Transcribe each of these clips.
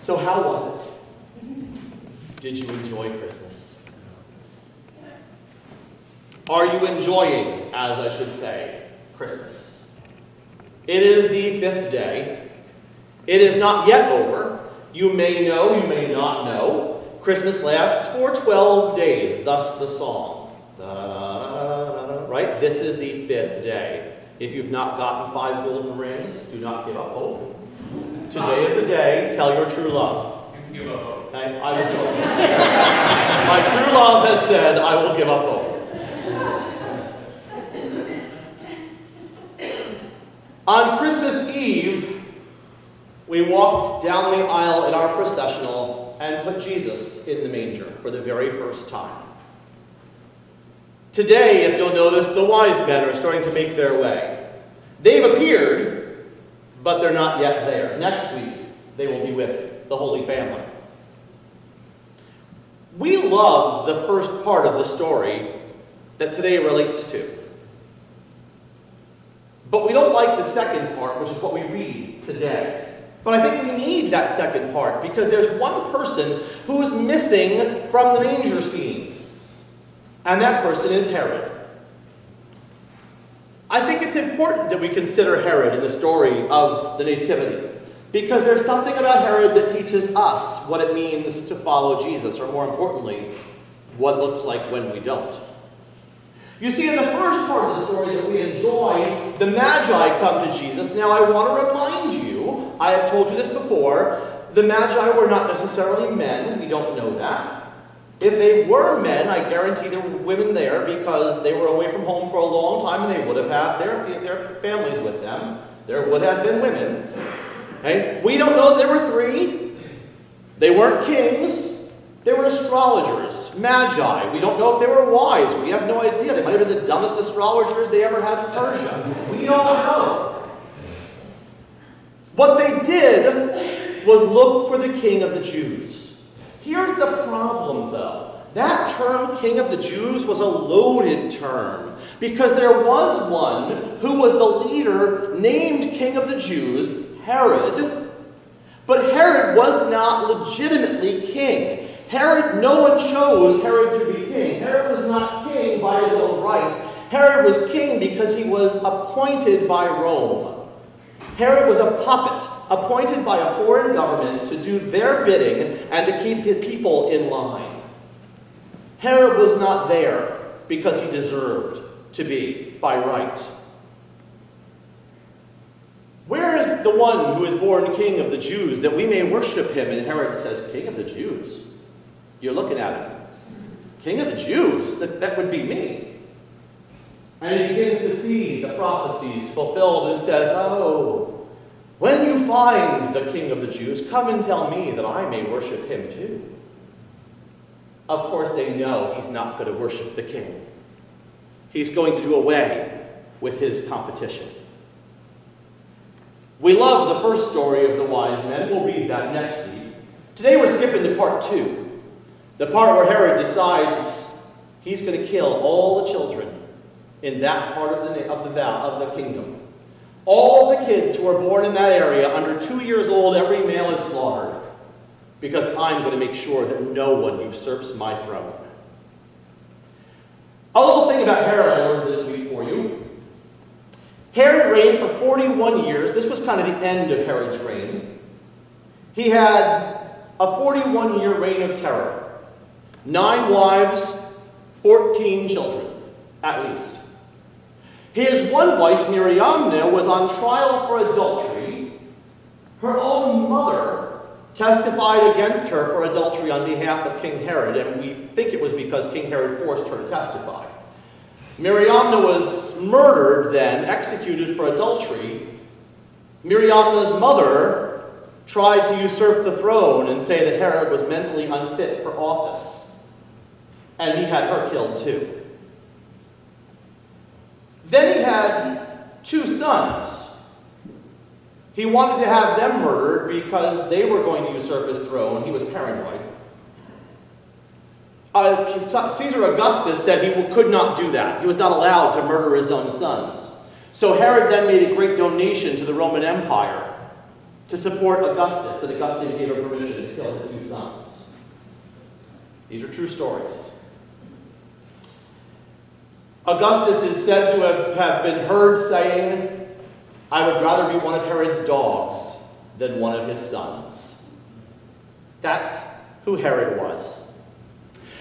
So how was it? Did you enjoy Christmas? Are you enjoying, as I should say, Christmas? It is the 5th day. It is not yet over. You may know, you may not know. Christmas lasts for 12 days, thus the song. Right? This is the 5th day. If you've not gotten 5 golden rings, do not give up hope. Today is the day. Tell your true love. You can give up hope. I will give up hope. My true love has said, I will give up hope. On Christmas Eve, we walked down the aisle in our processional and put Jesus in the manger for the very first time. Today, if you'll notice, the wise men are starting to make their way. They've appeared, but they're not yet there. Next week, they will be with the Holy Family. We love the first part of the story that today relates to. But we don't like the second part, which is what we read today. But I think we need that second part because there's one person who's missing from the manger scene. And that person is Herod. I think it's important that we consider Herod in the story of the Nativity. Because there's something about Herod that teaches us what it means to follow Jesus, or more importantly, what it looks like when we don't. You see, in the first part of the story that we enjoy, the Magi come to Jesus. Now, I want to remind you, I have told you this before, the Magi were not necessarily men. We don't know that. If they were men, I guarantee there were women there because they were away from home for a long time and they would have had their families with them. There would have been women. Okay? We don't know there were 3. They weren't kings. They were astrologers, magi. We don't know if they were wise. We have no idea. They might have been the dumbest astrologers they ever had in Persia. We don't know. What they did was look for the king of the Jews. Here's the problem, though. That term, king of the Jews, was a loaded term because there was one who was the leader named king of the Jews, Herod. But Herod was not legitimately king. Herod, no one chose Herod to be king. Herod was not king by his own right. Herod was king because he was appointed by Rome. Herod was a puppet appointed by a foreign government to do their bidding and to keep his people in line. Herod was not there because he deserved to be by right. Where is the one who is born king of the Jews that we may worship him? And Herod says, king of the Jews? You're looking at him. King of the Jews? That would be me. And he begins to see the prophecies fulfilled and says, oh, when you find the king of the Jews, come and tell me that I may worship him too. Of course, they know he's not going to worship the king. He's going to do away with his competition. We love the first story of the wise men. We'll read that next week. Today we're skipping to part 2. The part where Herod decides he's going to kill all the children in that part of the kingdom. All the kids who are born in that area under 2 years old, every male is slaughtered. Because I'm going to make sure that no one usurps my throne. A little thing about Herod I learned this week for you. Herod reigned for 41 years. This was kind of the end of Herod's reign. He had a 41-year reign of terror. 9 wives, 14 children, at least. His one wife, Miriamna, was on trial for adultery. Her own mother testified against her for adultery on behalf of King Herod, and we think it was because King Herod forced her to testify. Miriamna was murdered then, executed for adultery. Miriamna's mother tried to usurp the throne and say that Herod was mentally unfit for office. And he had her killed too. Then he had 2 sons. He wanted to have them murdered because they were going to usurp his throne. He was paranoid. Caesar Augustus said he could not do that. He was not allowed to murder his own sons. So Herod then made a great donation to the Roman Empire. to support Augustus, and Augustus gave him permission to kill his 2 sons. These are true stories. Augustus is said to have been heard saying, "I would rather be one of Herod's dogs than one of his sons." That's who Herod was.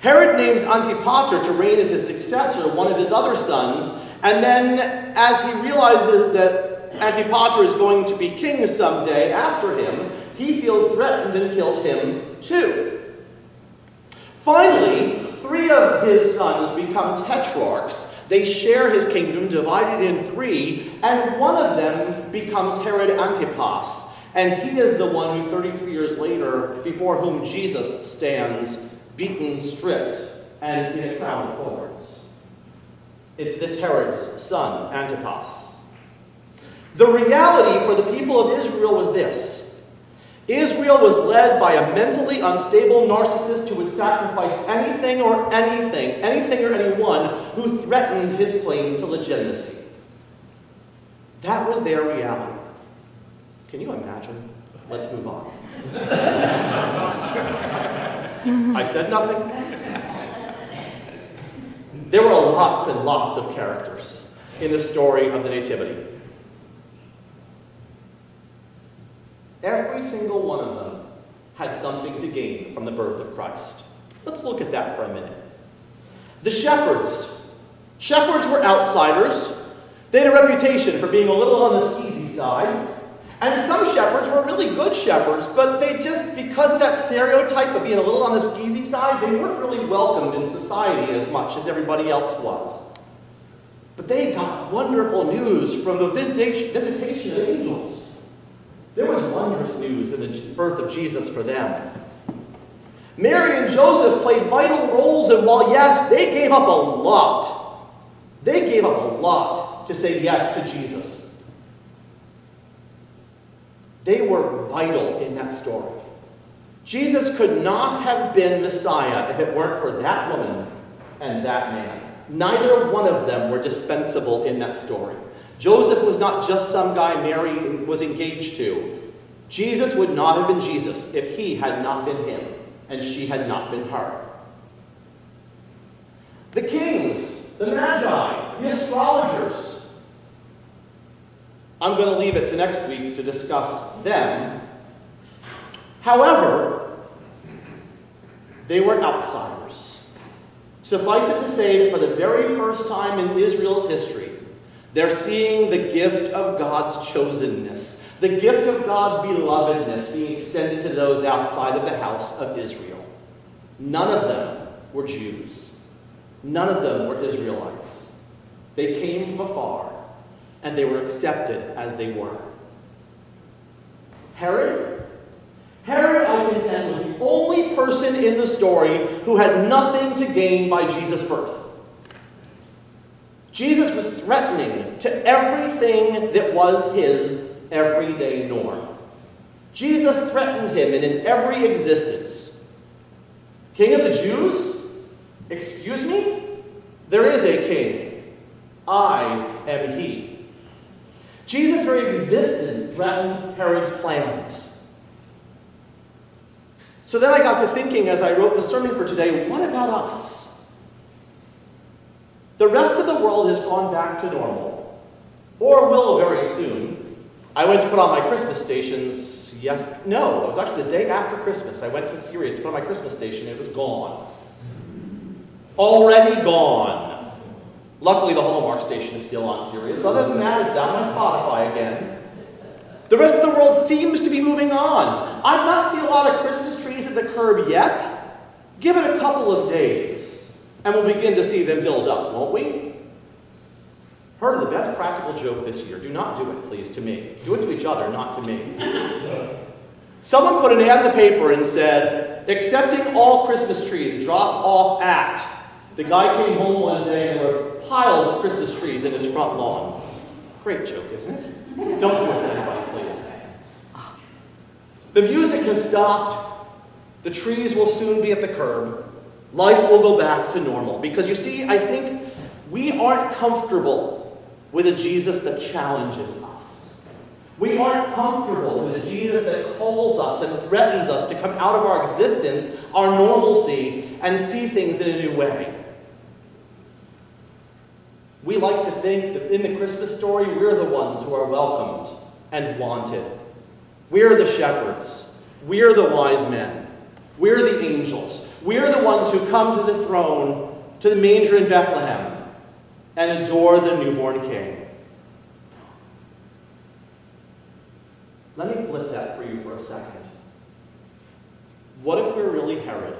Herod names Antipater to reign as his successor, one of his other sons, and then as he realizes that Antipater is going to be king someday after him, he feels threatened and kills him too. Finally, 3 of his sons become tetrarchs. They share his kingdom, divided in 3, and one of them becomes Herod Antipas. And he is the one who 33 years later, before whom Jesus stands, beaten, stripped, and in a crown of thorns. It's this Herod's son, Antipas. The reality for the people of Israel was this. Israel was led by a mentally unstable narcissist who would sacrifice anything or anyone who threatened his claim to legitimacy. That was their reality. Can you imagine? Let's move on. I said nothing. There were lots and lots of characters in the story of the Nativity. Every single one of them had something to gain from the birth of Christ. Let's look at that for a minute. The shepherds. Shepherds were outsiders. They had a reputation for being a little on the skeezy side. And some shepherds were really good shepherds, but they just, because of that stereotype of being a little on the skeezy side, they weren't really welcomed in society as much as everybody else was. But they got wonderful news from the visitation of angels. There was wondrous news in the birth of Jesus for them. Mary and Joseph played vital roles, and while, yes, they gave up a lot to say yes to Jesus. They were vital in that story. Jesus could not have been Messiah if it weren't for that woman and that man. Neither one of them were dispensable in that story. Joseph was not just some guy Mary was engaged to. Jesus would not have been Jesus if he had not been him and she had not been her. The kings, the magi, the astrologers. I'm going to leave it to next week to discuss them. However, they were outsiders. Suffice it to say that for the very first time in Israel's history, they're seeing the gift of God's chosenness, the gift of God's belovedness being extended to those outside of the house of Israel. None of them were Jews. None of them were Israelites. They came from afar, and they were accepted as they were. Herod, I contend, was the only person in the story who had nothing to gain by Jesus' birth. Jesus was threatening to everything that was his everyday norm. Jesus threatened him in his every existence. King of the Jews? Excuse me? There is a king. I am he. Jesus' very existence threatened Herod's plans. So then I got to thinking as I wrote the sermon for today, what about us? The rest of the world has gone back to normal, or will very soon. I went to put on my Christmas stations, it was actually the day after Christmas. I went to Sirius to put on my Christmas station, it was gone. Already gone. Luckily, the Hallmark station is still on Sirius. Other than that, it's down on Spotify again. The rest of the world seems to be moving on. I've not seen a lot of Christmas trees at the curb yet. Give it a couple of days, and we'll begin to see them build up, won't we? Heard of the best practical joke this year. Do not do it, please, to me. Do it to each other, not to me. Someone put an ad in the paper and said, accepting all Christmas trees, drop off at. The guy came home one day and there were piles of Christmas trees in his front lawn. Great joke, isn't it? Don't do it to anybody, please. The music has stopped. The trees will soon be at the curb. Life will go back to normal. Because you see, I think we aren't comfortable with a Jesus that challenges us. We aren't comfortable with a Jesus that calls us and threatens us to come out of our existence, our normalcy, and see things in a new way. We like to think that in the Christmas story, we're the ones who are welcomed and wanted. We're the shepherds. We're the wise men. We're the angels. We're the ones who come to the throne, to the manger in Bethlehem, and adore the newborn King. Let me flip that for you for a second. What if we're really Herod?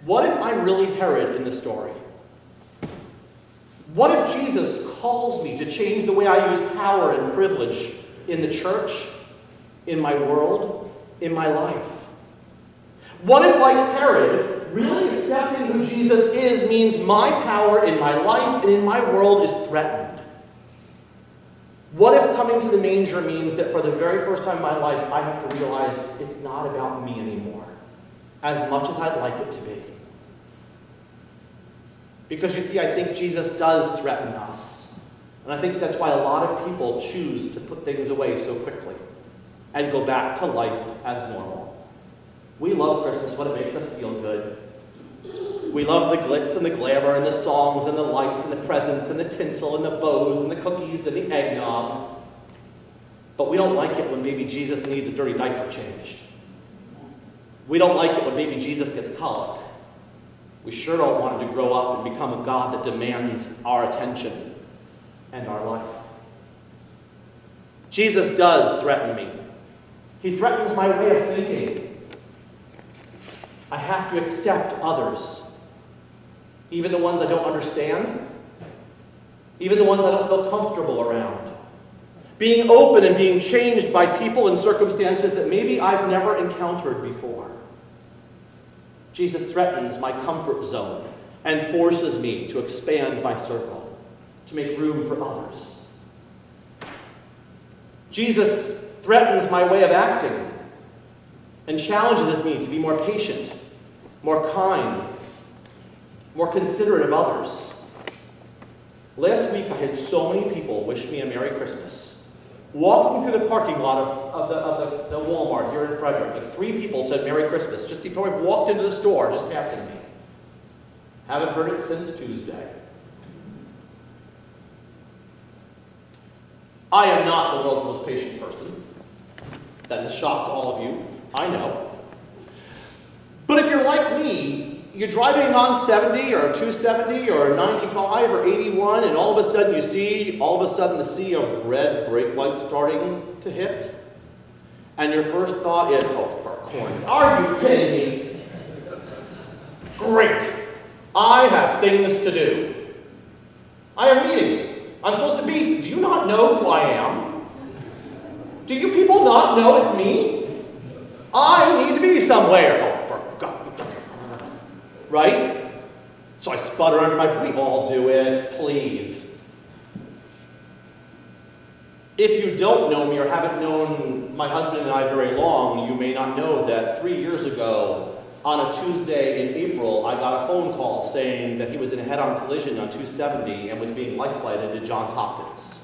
What if I'm really Herod in the story? What if Jesus calls me to change the way I use power and privilege in the church, in my world, in my life? What if, like Herod, really accepting who Jesus is means my power in my life and in my world is threatened? What if coming to the manger means that for the very first time in my life, I have to realize it's not about me anymore, as much as I'd like it to be? Because you see, I think Jesus does threaten us. And I think that's why a lot of people choose to put things away so quickly and go back to life as normal. We love Christmas when it makes us feel good. We love the glitz and the glamour and the songs and the lights and the presents and the tinsel and the bows and the cookies and the eggnog. But we don't like it when baby Jesus needs a dirty diaper changed. We don't like it when baby Jesus gets colic. We sure don't want him to grow up and become a God that demands our attention and our life. Jesus does threaten me. He threatens my way of thinking. I have to accept others, even the ones I don't understand, even the ones I don't feel comfortable around. Being open and being changed by people and circumstances that maybe I've never encountered before. Jesus threatens my comfort zone and forces me to expand my circle, to make room for others. Jesus threatens my way of acting and challenges me to be more patient, more kind, more considerate of others. Last week, I had so many people wish me a Merry Christmas. Walking through the parking lot of the Walmart here in Frederick, like 3 people said Merry Christmas just before I walked into the store, just passing me. Haven't heard it since Tuesday. I am not the world's most patient person. That has shocked all of you, I know. But if you're like me, you're driving on 70 or 270 or 95 or 81, and all of a sudden you see, the sea of red brake lights starting to hit. And your first thought is, oh, for corns, are you kidding me? Great. I have things to do. I have meetings. I'm supposed to be. Do you not know who I am? Do you people not know it's me? I need to be somewhere. Oh, for God. Right? So I sputter under my breath. We all do it, please. If you don't know me or haven't known my husband and I very long, you may not know that 3 years ago, on a Tuesday in April, I got a phone call saying that he was in a head-on collision on 270 and was being life-flighted to Johns Hopkins.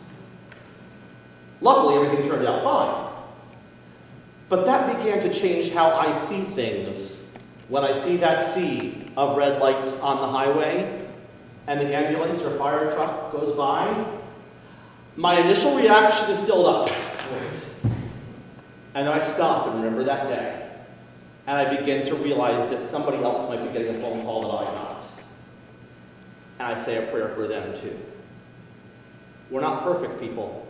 Luckily, everything turned out fine. But that began to change how I see things when I see that sea of red lights on the highway and the ambulance or fire truck goes by. My initial reaction is still up. And then I stop and remember that day. And I begin to realize that somebody else might be getting a phone call that I got. And I say a prayer for them too. We're not perfect people.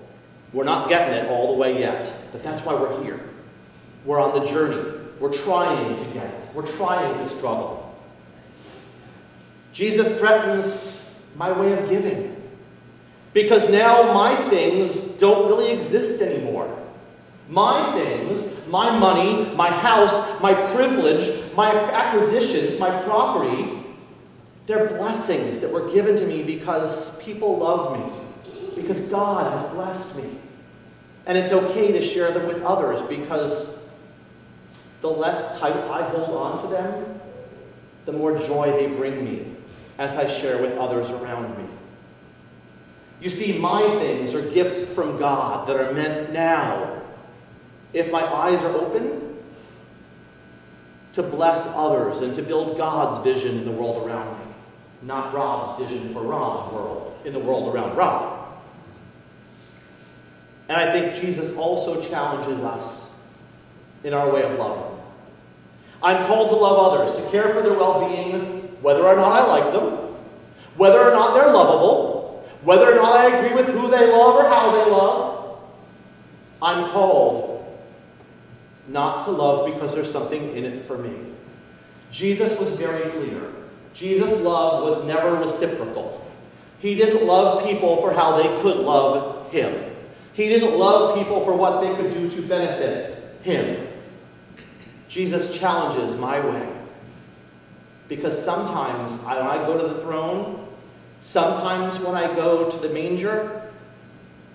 We're not getting it all the way yet. But that's why we're here. We're on the journey. We're trying to get it. We're trying to struggle. Jesus threatens my way of giving. Because now my things don't really exist anymore. My things, my money, my house, my privilege, my acquisitions, my property, they're blessings that were given to me because people love me. Because God has blessed me. And it's okay to share them with others because the less tight I hold on to them, the more joy they bring me as I share with others around me. You see, my things are gifts from God that are meant now, if my eyes are open, to bless others and to build God's vision in the world around me, not Rob's vision for Rob's world, in the world around Rob. And I think Jesus also challenges us in our way of loving. I'm called to love others, to care for their well-being, whether or not I like them, whether or not they're lovable, whether or not I agree with who they love or how they love. I'm called not to love because there's something in it for me. Jesus was very clear. Jesus' love was never reciprocal. He didn't love people for how they could love him. He didn't love people for what they could do to benefit him. Jesus challenges my way. Because sometimes when I go to the throne, sometimes when I go to the manger,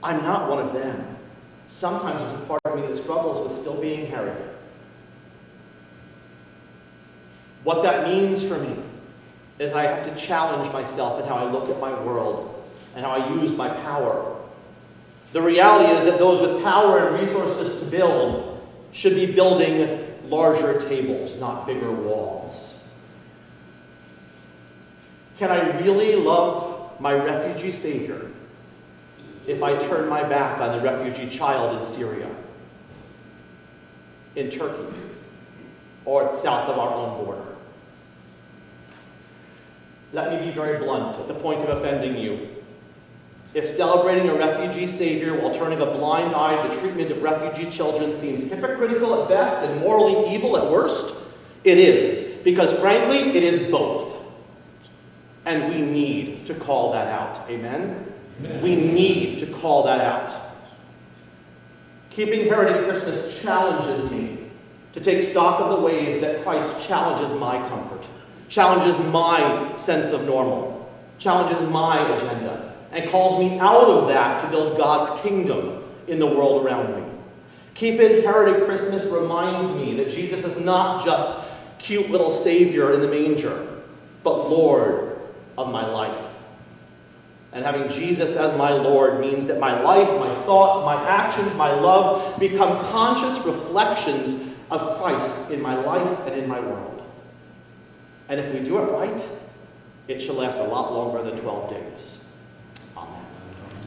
I'm not one of them. Sometimes there's a part of me that struggles with still being Herod. What that means for me is I have to challenge myself in how I look at my world and how I use my power. The reality is that those with power and resources to build should be building larger tables, not bigger walls. Can I really love my refugee Savior if I turn my back on the refugee child in Syria, in Turkey, or south of our own border? Let me be very blunt at the point of offending you. If celebrating a refugee Savior while turning a blind eye to the treatment of refugee children seems hypocritical at best and morally evil at worst, it is. Because frankly, it is both. And we need to call that out. Amen? Amen. We need to call that out. Keeping Heritage Christmas challenges me to take stock of the ways that Christ challenges my comfort, challenges my sense of normal, challenges my agenda, and calls me out of that to build God's kingdom in the world around me. Keeping Heritage Christmas reminds me that Jesus is not just cute little Savior in the manger, but Lord of my life. And having Jesus as my Lord means that my life, my thoughts, my actions, my love become conscious reflections of Christ in my life and in my world. And if we do it right, it shall last a lot longer than 12 days.